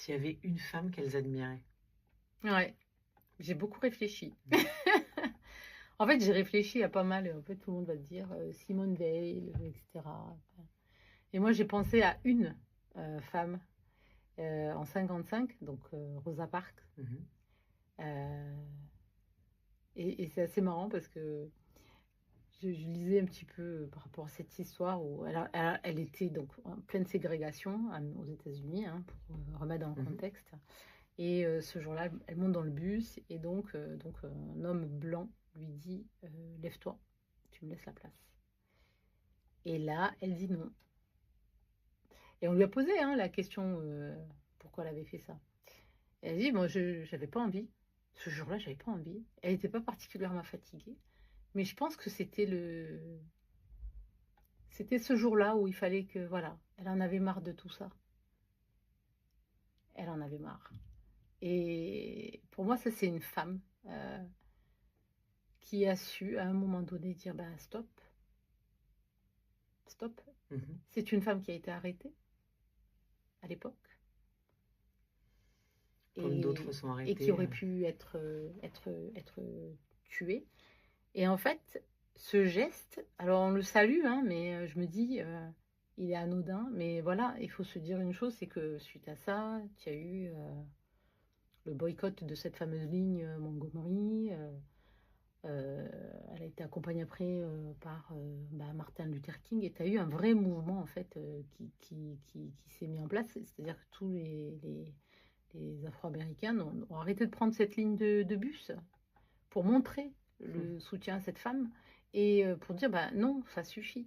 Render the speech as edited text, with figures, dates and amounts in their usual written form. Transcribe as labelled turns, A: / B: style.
A: s'il y avait une femme qu'elles admiraient?
B: Ouais, j'ai beaucoup réfléchi.
A: Mmh.
B: En fait, j'ai réfléchi à pas mal, en fait, tout le monde va te dire, Simone Veil, et cetera. Et moi, j'ai pensé à une, femme, en 55, donc Rosa Parks.
A: Mmh.
B: Heu et c'est assez marrant parce que je lisais un petit peu, par rapport à cette histoire où elle était donc en pleine ségrégation aux États-Unis, hein, pour, remettre dans le
A: Mmh.
B: contexte. Et ce jour-là, elle monte dans le bus et donc un homme blanc lui dit, «Lève-toi, tu me laisses la place». Et là, elle dit non. Et on lui a posé, hein, la question, pourquoi elle avait fait ça. Elle dit: «Moi, je j'avais pas envie. Ce jour-là, j'avais pas envie». Elle était pas particulièrement fatiguée, mais je pense que c'était ce jour-là où il fallait que voilà, elle en avait marre de tout ça. Elle en avait marre. Et pour moi, ça, c'est une femme, qui a su, à un moment donné, dire: «Bah, stop, stop».
A: Mmh.
B: C'est une femme qui a été arrêtée, à l'époque,
A: Comme d'autres sont
B: et qui
A: arrêtés,
B: aurait pu être tuée. Et en fait, ce geste, alors on le salue, hein, mais je me dis, il est anodin, mais voilà, il faut se dire une chose, c'est que suite à ça, il y a eu, le boycott de cette fameuse ligne, Montgomery. Elle a été accompagnée après, par, bah, Martin Luther King, et tu as eu un vrai mouvement en fait, qui s'est mis en place. C'est-à-dire que tous les Afro-Américains ont arrêté de prendre cette ligne de bus pour montrer
A: mmh.
B: le soutien à cette femme et pour dire: «Bah, non, ça suffit».